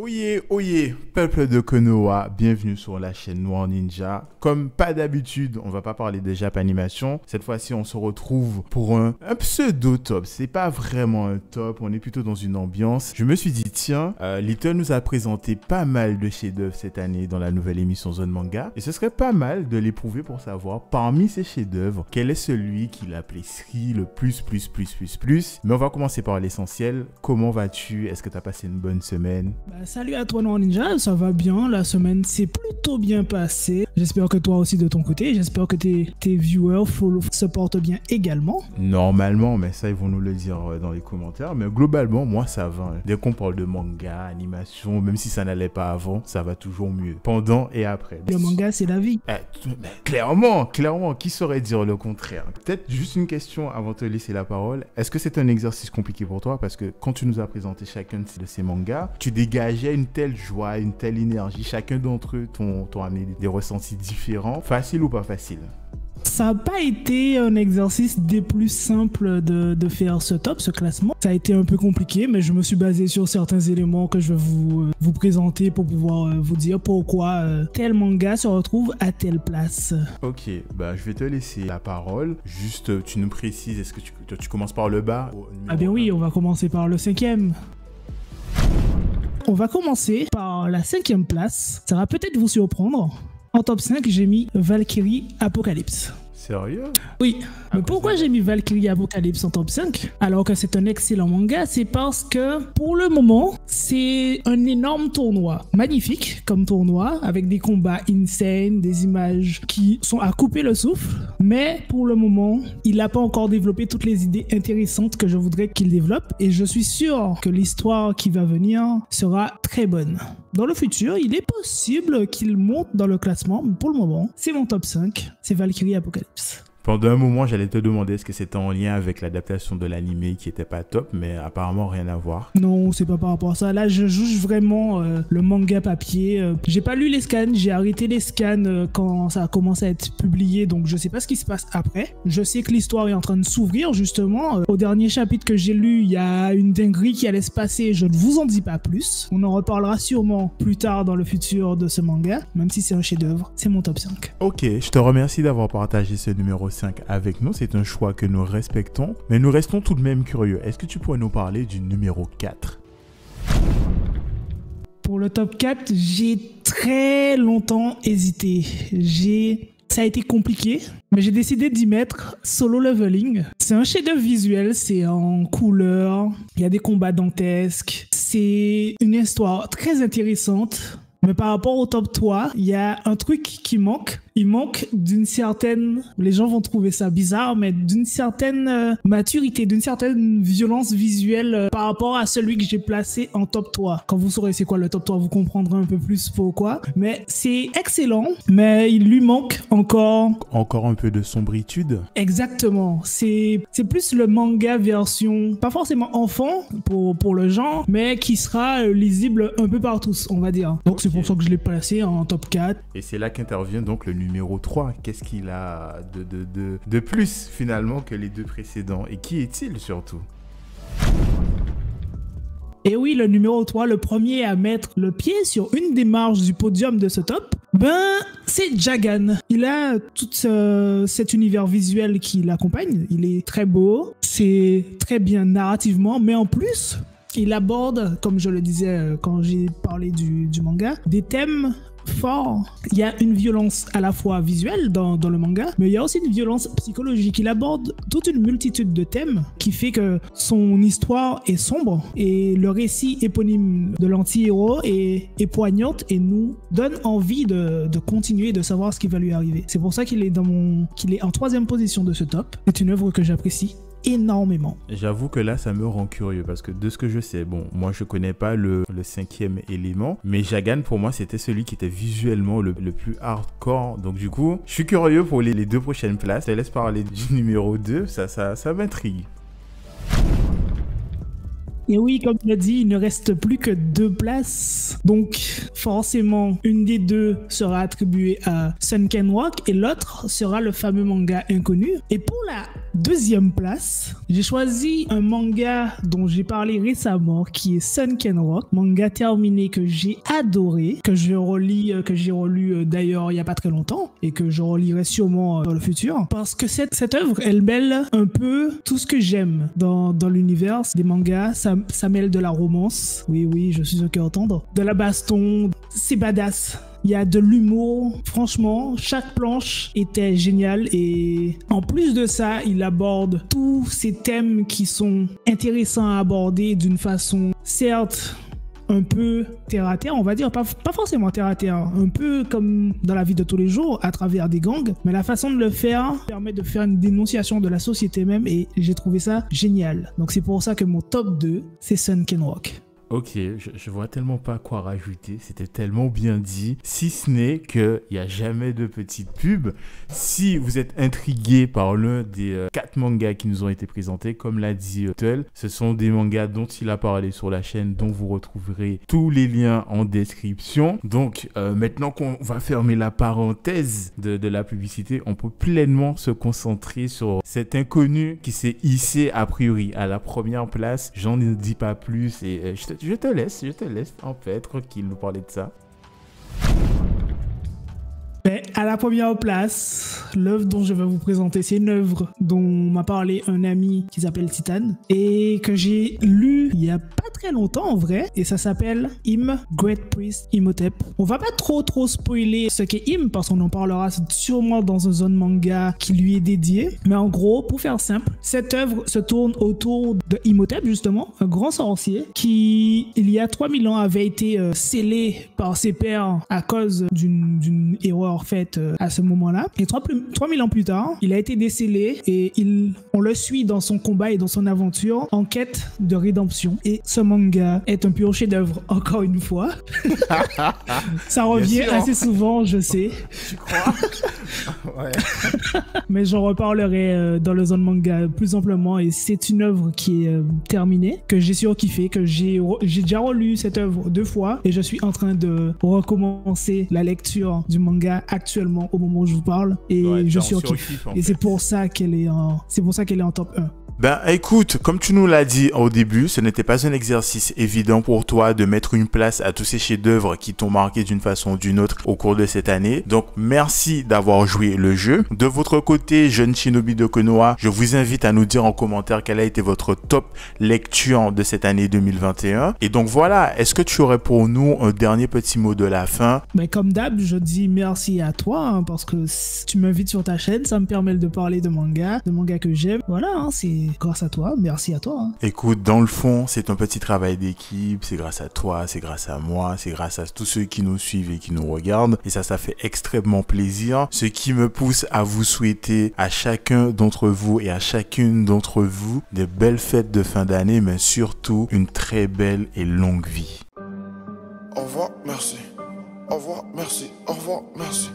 Oyez, oyez, peuple de Konoha, bienvenue sur la chaîne Noir Ninja. Comme pas d'habitude, on va pas parler de Japanimation. Cette fois-ci, on se retrouve pour un pseudo-top. C'est pas vraiment un top, on est plutôt dans une ambiance. Je me suis dit, tiens, Little nous a présenté pas mal de chefs-d'œuvre cette année dans la nouvelle émission Zone Manga. Et ce serait pas mal de l'éprouver pour savoir, parmi ces chefs-d'œuvre, quel est celui qui l'apprécie le plus. Mais on va commencer par l'essentiel. Comment vas-tu? Est-ce que tu as passé une bonne semaine? Salut à toi Noir Ninja, ça va bien, la semaine s'est plutôt bien passée. J'espère que toi aussi de ton côté, j'espère que tes viewers se portent bien également. Normalement, mais ça ils vont nous le dire dans les commentaires, mais globalement moi ça va. Dès qu'on parle de manga, animation, même si ça n'allait pas avant, ça va toujours mieux. Pendant et après. Le manga c'est la vie. Clairement, qui saurait dire le contraire? Peut-être juste une question avant de te laisser la parole. Est-ce que c'est un exercice compliqué pour toi? Parce que quand tu nous as présenté chacun de ces mangas, tu dégages une telle joie, une telle énergie. Chacun d'entre eux t'ont amené des ressentis différents. Facile ou pas facile? Ça n'a pas été un exercice des plus simples de faire ce top, ce classement. Ça a été un peu compliqué, mais je me suis basé sur certains éléments que je vais vous présenter pour pouvoir vous dire pourquoi tel manga se retrouve à telle place. Ok, je vais te laisser la parole. Juste, tu nous précises, est-ce que tu commences par le bas? Ah bien oui, on va commencer par le 5e. On va commencer par la 5e place. Ça va peut-être vous surprendre. En top 5, j'ai mis Valkyrie Apocalypse. Sérieux? Oui. Mais pourquoi j'ai mis Valkyrie Apocalypse en top 5 alors que c'est un excellent manga? C'est parce que pour le moment, c'est un énorme tournoi. Magnifique comme tournoi, avec des combats insane, des images qui sont à couper le souffle. Mais pour le moment, il n'a pas encore développé toutes les idées intéressantes que je voudrais qu'il développe. Et je suis sûr que l'histoire qui va venir sera très bonne. Dans le futur, il est possible qu'il monte dans le classement, mais pour le moment, c'est mon top 5, c'est Valkyrie Apocalypse. Pendant un moment, j'allais te demander est-ce que c'était en lien avec l'adaptation de l'anime qui était pas top, mais apparemment rien à voir. Non, c'est pas par rapport à ça. Là, je juge vraiment le manga papier. J'ai pas lu les scans, j'ai arrêté les scans quand ça a commencé à être publié, donc je sais pas ce qui se passe après. Je sais que l'histoire est en train de s'ouvrir, justement. Au dernier chapitre que j'ai lu, il y a une dinguerie qui allait se passer, je ne vous en dis pas plus. On en reparlera sûrement plus tard dans le futur de ce manga, même si c'est un chef-d'œuvre. C'est mon top 5. Ok, je te remercie d'avoir partagé ce numéro 5 avec nous, c'est un choix que nous respectons, mais nous restons tout de même curieux. Est-ce que tu pourrais nous parler du numéro 4? Pour le top 4, j'ai très longtemps hésité. Ça a été compliqué, mais j'ai décidé d'y mettre Solo Leveling. C'est un chef-d'œuvre visuel, c'est en couleur, il y a des combats dantesques, c'est une histoire très intéressante. Mais par rapport au top 3, il y a un truc qui manque. Il manque d'une certaine, les gens vont trouver ça bizarre, mais d'une certaine maturité, d'une certaine violence visuelle par rapport à celui que j'ai placé en top 3. Quand vous saurez c'est quoi le top 3, vous comprendrez un peu plus pourquoi. Mais c'est excellent, mais il lui manque encore un peu de sombritude. Exactement. C'est plus le manga version, pas forcément enfant pour le genre, mais qui sera lisible un peu par tous, on va dire. Donc c'est pour ça que je l'ai placé en top 4. Et c'est là qu'intervient donc le numéro 3. Qu'est-ce qu'il a de plus finalement que les deux précédents? Et qui est-il surtout? Et oui, le numéro 3, le premier à mettre le pied sur une des marches du podium de ce top, c'est Jagan. Il a tout cet univers visuel qui l'accompagne. Il est très beau, c'est très bien narrativement, mais en plus, il aborde, comme je le disais quand j'ai parlé du manga, des thèmes forts. Il y a une violence à la fois visuelle dans le manga, mais il y a aussi une violence psychologique. Il aborde toute une multitude de thèmes qui fait que son histoire est sombre et le récit éponyme de l'anti-héros est poignante et nous donne envie de continuer, de savoir ce qui va lui arriver. C'est pour ça qu'il est en 3e position de ce top. C'est une œuvre que j'apprécie énormément. J'avoue que là ça me rend curieux parce que de ce que je sais, bon, moi je connais pas le 5e élément, mais Jagan pour moi c'était celui qui était visuellement le plus hardcore, donc du coup je suis curieux pour les 2 prochaines places. Je te laisse parler du numéro 2, ça m'intrigue. Et oui, comme tu l'as dit, il ne reste plus que 2 places. Donc, forcément, une des 2 sera attribuée à Sunken Rock et l'autre sera le fameux manga inconnu. Et pour la 2e place, j'ai choisi un manga dont j'ai parlé récemment qui est Sunken Rock, manga terminé que j'ai adoré, que j'ai relu d'ailleurs il n'y a pas très longtemps et que je relirai sûrement dans le futur, parce que cette œuvre, elle mêle un peu tout ce que j'aime dans l'univers des mangas. Ça mêle de la romance, oui, je suis ok à entendre, de la baston, c'est badass. Il y a de l'humour, franchement, chaque planche était géniale et en plus de ça, il aborde tous ces thèmes qui sont intéressants à aborder d'une façon, certes, un peu terre à terre, on va dire, pas forcément terre à terre, un peu comme dans la vie de tous les jours à travers des gangs, mais la façon de le faire permet de faire une dénonciation de la société même et j'ai trouvé ça génial. Donc c'est pour ça que mon top 2, c'est Sunken Rock. Ok, je vois tellement pas quoi rajouter, c'était tellement bien dit, si ce n'est qu'il n'y a jamais de petite pub. Si vous êtes intrigué par l'un des 4 mangas qui nous ont été présentés, comme l'a dit Tel, ce sont des mangas dont il a parlé sur la chaîne, dont vous retrouverez tous les liens en description. Donc maintenant qu'on va fermer la parenthèse de la publicité, on peut pleinement se concentrer sur cet inconnu qui s'est hissé a priori à la première place. J'en dis pas plus et je te laisse en fait tranquille nous parler de ça. À la première place, l'œuvre dont je vais vous présenter, c'est une œuvre dont m'a parlé un ami qui s'appelle Titan et que j'ai lu il y a pas très longtemps en vrai, et ça s'appelle Im Great Priest Imhotep. On va pas trop spoiler ce qu'est Im parce qu'on en parlera sûrement dans une zone manga qui lui est dédiée, mais en gros, pour faire simple, cette œuvre se tourne autour de Imhotep justement, un grand sorcier qui il y a 3000 ans avait été scellé par ses pairs à cause d'une erreur faite à ce moment-là. Et 3000 ans plus tard, il a été décellé et on le suit dans son combat et dans son aventure en quête de rédemption. Et ce manga est un pur chef-d'œuvre, encore une fois. Ça revient assez souvent, je sais. Tu crois? Ouais. Mais j'en reparlerai dans le zone manga plus amplement et c'est une œuvre qui est terminée, que j'ai surkiffé, que j'ai déjà relu cette œuvre 2 fois et je suis en train de recommencer la lecture du manga actuellement au moment où je vous parle et ouais, je surkiffe. Et c'est pour ça qu'elle est en top 1. Ben écoute, comme tu nous l'as dit au début, ce n'était pas un exercice évident pour toi de mettre une place à tous ces chefs-d'œuvre qui t'ont marqué d'une façon ou d'une autre au cours de cette année. Donc merci d'avoir joué le jeu. De votre côté, jeune Shinobi de Konoha, je vous invite à nous dire en commentaire quelle a été votre top lecture de cette année 2021. Et donc voilà, est-ce que tu aurais pour nous un dernier petit mot de la fin? Ben comme d'hab, je dis merci à toi parce que tu m'invites sur ta chaîne, ça me permet de parler de manga que j'aime. Voilà, c'est grâce à toi, merci à toi. Écoute, dans le fond, c'est un petit travail d'équipe, c'est grâce à toi, c'est grâce à moi, c'est grâce à tous ceux qui nous suivent et qui nous regardent. Et ça fait extrêmement plaisir. Ce qui me pousse à vous souhaiter à chacun d'entre vous et à chacune d'entre vous de belles fêtes de fin d'année, mais surtout une très belle et longue vie. Au revoir, merci. Au revoir, merci. Au revoir, merci.